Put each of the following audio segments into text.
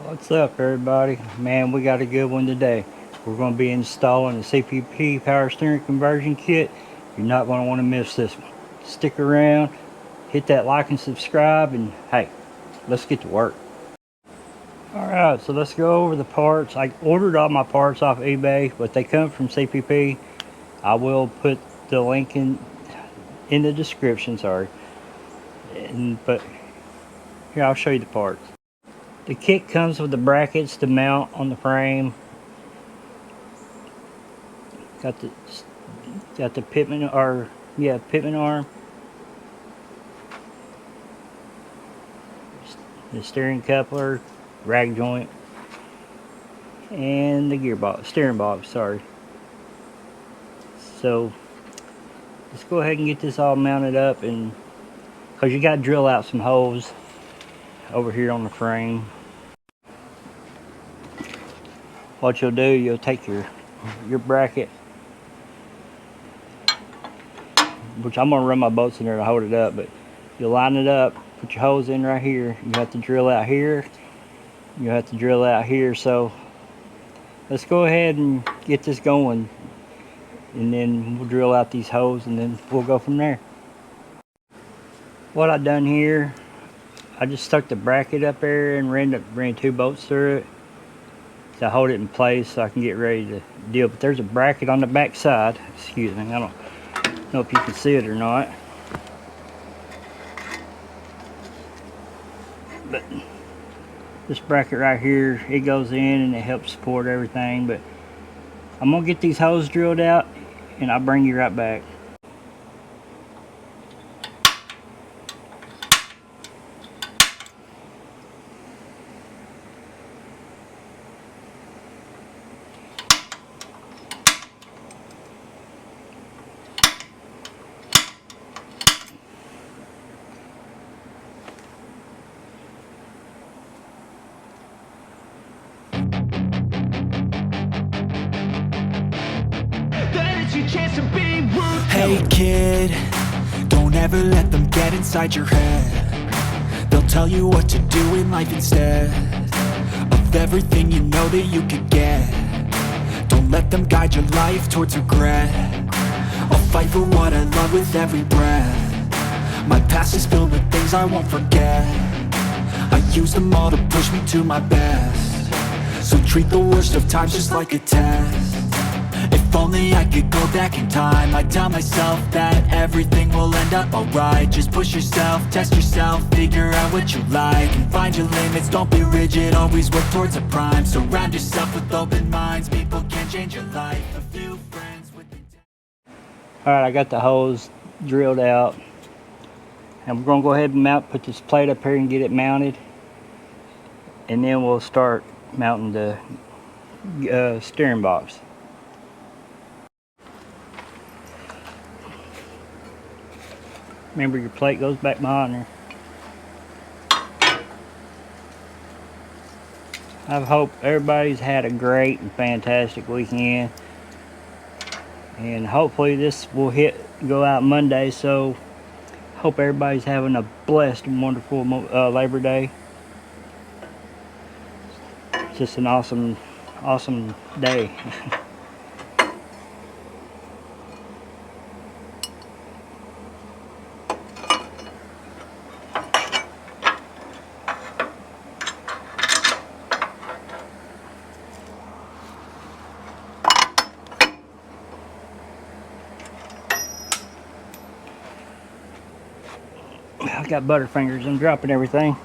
What's up, everybody? Man, we got a good one today. We're going to be installing the CPP power steering conversion kit. You're not going to want to miss this one. Stick around, hit that like and subscribe, and hey, let's get to work. Alright, so let's go over the parts. I ordered all my parts off eBay, but they come from CPP. I will put the link in the description, sorry. But here, I'll show you the parts. The kit comes with the brackets to mount on the frame. Got the pitman arm, the steering coupler, rag joint, and the steering box. Sorry. So let's go ahead and get this all mounted up, and because you got to drill out some holes over here on the frame. What you'll do, you'll take your bracket, which I'm gonna run my bolts in there to hold it up, but you'll line it up, put your holes in right here. You have to drill out here, you have to drill out here. So let's go ahead and get this going, and then we'll drill out these holes, and then we'll go from there. What I've done here, I just stuck the bracket up there and ran 2 bolts through it to hold it in place so I can get ready to deal. But there's a bracket on the back side. Excuse me, I don't know if you can see it or not. But this bracket right here, it goes in and it helps support everything. But I'm gonna get these holes drilled out and I'll bring you right back. Hey kid, don't ever let them get inside your head. They'll tell you what to do in life instead of everything you know that you could get. Don't let them guide your life towards regret. I'll fight for what I love with every breath. My past is filled with things I won't forget. I use them all to push me to my best. So treat the worst of times just like a test. If only I could go back in time, I'd tell myself that everything will end up alright. Just push yourself, test yourself, figure out what you like, and find your limits, don't be rigid, always work towards a prime. Surround yourself with open minds, people can change your life. A few friends with Alright, I got the holes drilled out. And we're going to go ahead and put this plate up here and get it mounted. And then we'll start mounting the steering box. Remember, your plate goes back behind there. I hope everybody's had a great and fantastic weekend. And hopefully this will go out Monday, so hope everybody's having a blessed and wonderful Labor Day. It's just an awesome day. I got butterfingers, I'm dropping everything.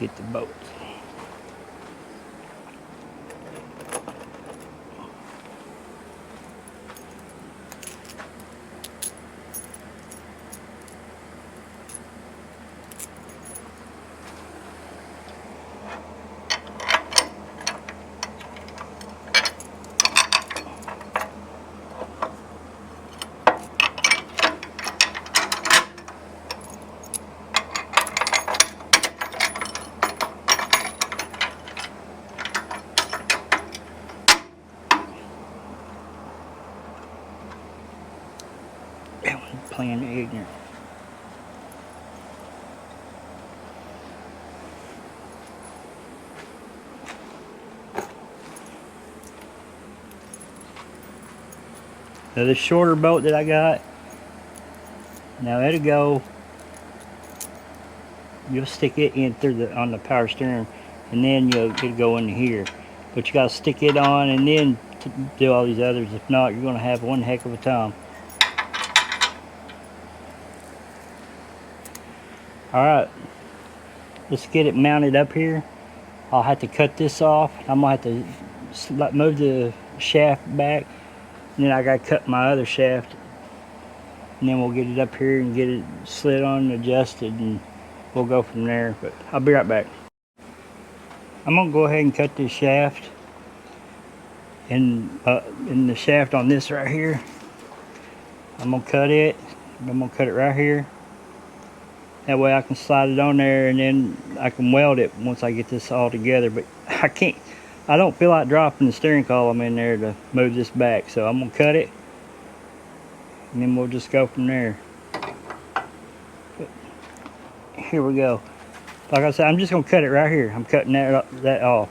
Get the bolts. playing ignorant. Now this shorter bolt that I got, now it'll go, you'll stick it in through the, on the power steering, and then it'll go into here. But you gotta stick it on and then do all these others. If not, you're gonna have one heck of a time. Alright, let's get it mounted up here. I'll have to cut this off. I'm gonna have to move the shaft back, and then I gotta cut my other shaft, and then we'll get it up here and get it slid on and adjusted, and we'll go from there. But I'll be right back. I'm gonna go ahead and cut this shaft, and the shaft on this right here, I'm gonna cut it. I'm gonna cut it right here. That way I can slide it on there, and then I can weld it once I get this all together. But I don't feel like dropping the steering column in there to move this back. So I'm gonna cut it, and then we'll just go from there. But here we go. Like I said, I'm just gonna cut it right here. I'm cutting that off.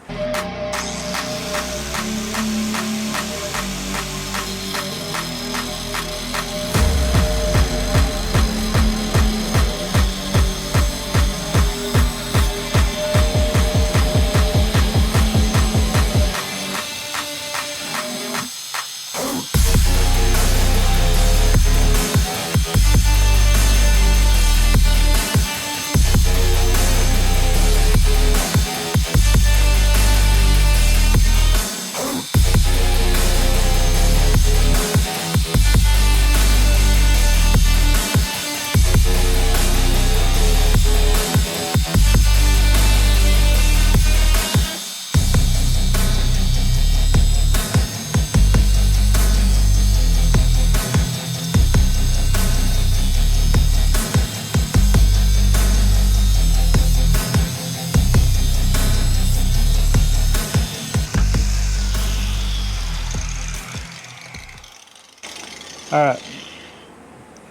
Alright,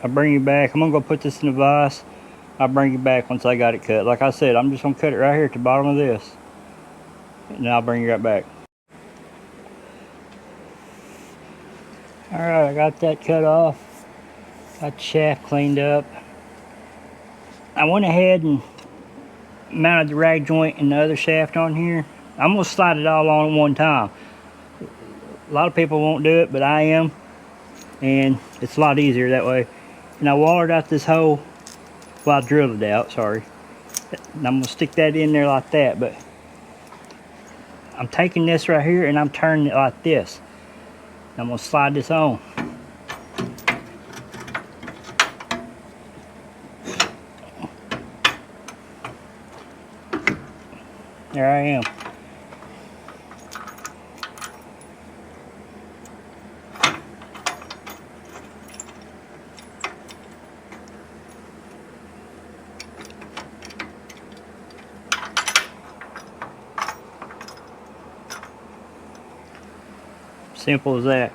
I'll bring you back. I'm gonna go put this in the vise. I'll bring you back once I got it cut. Like I said, I'm just gonna cut it right here at the bottom of this, and then I'll bring you right back. Alright, I got that cut off. Got the shaft cleaned up. I went ahead and mounted the rag joint and the other shaft on here. I'm gonna slide it all on at one time. A lot of people won't do it, but I am. And it's a lot easier that way. And I wallered out this hole. Well, I drilled it out, sorry. And I'm gonna stick that in there like that, but I'm taking this right here and I'm turning it like this. I'm gonna slide this on. There I am. Simple as that.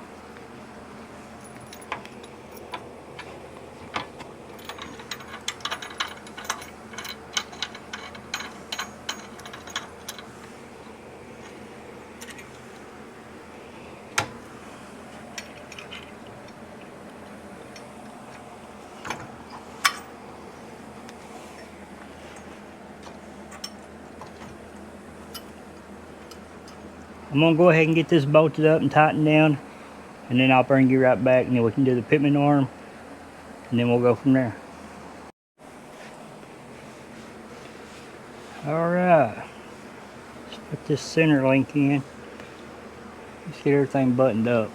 I'm gonna go ahead and get this bolted up and tightened down, and then I'll bring you right back, and then we can do the pitman arm, and then we'll go from there. Alright, let's put this center link in. Let's get everything buttoned up.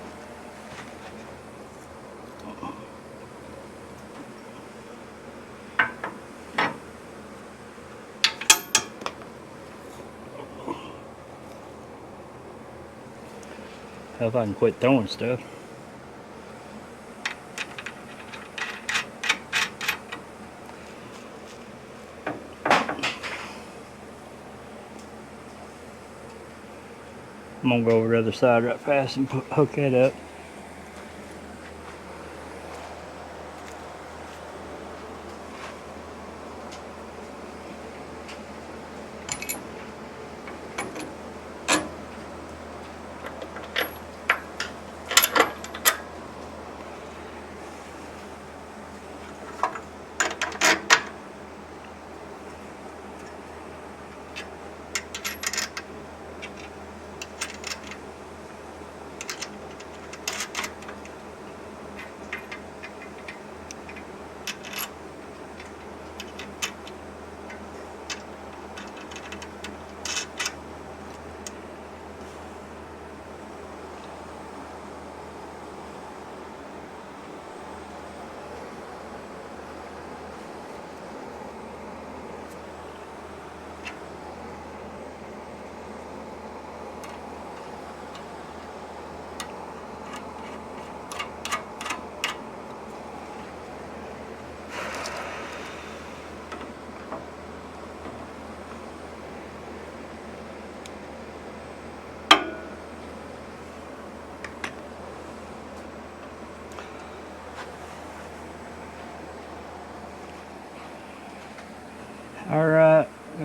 If I can quit throwing stuff. I'm gonna go over the other side right fast and hook that up.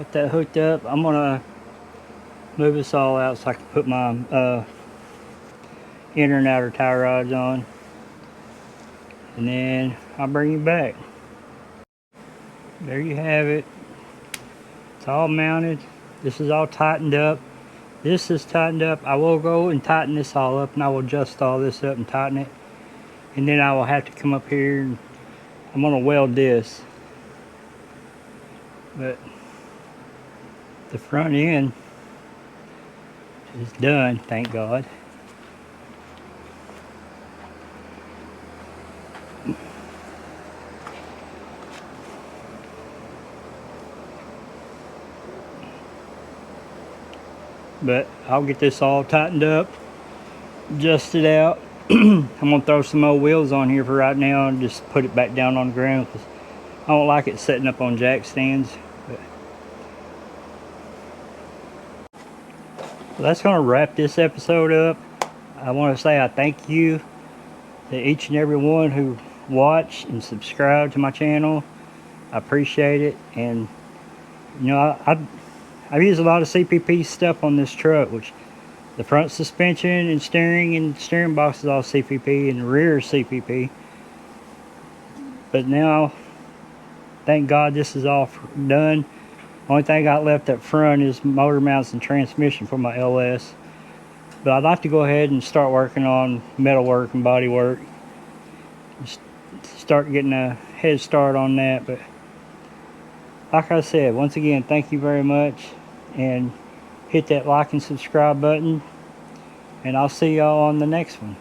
got that hooked up. I'm gonna move this all out so I can put my inner and outer tie rods on, and then I'll bring you back. There you have it. It's all mounted. This is all tightened up. This is tightened up. I will go and tighten this all up, and I will adjust all this up and tighten it, and then I will have to come up here and I'm gonna weld this. But the front end is done, thank God. But I'll get this all tightened up, adjusted out. I'm gonna throw some old wheels on here for right now and just put it back down on the ground because I don't like it setting up on jack stands. But that's gonna wrap this episode up. I want to say I thank you to each and every one who watched and subscribed to my channel. I appreciate it. And you know, I've used a lot of CPP stuff on this truck, which the front suspension and steering box is all CPP, and the rear is CPP. But now, thank God this is all done. Only thing I got left up front is motor mounts and transmission for my LS. But I'd like to go ahead and start working on metal work and body work. Just start getting a head start on that. But like I said, once again, thank you very much. And hit that like and subscribe button. And I'll see y'all on the next one.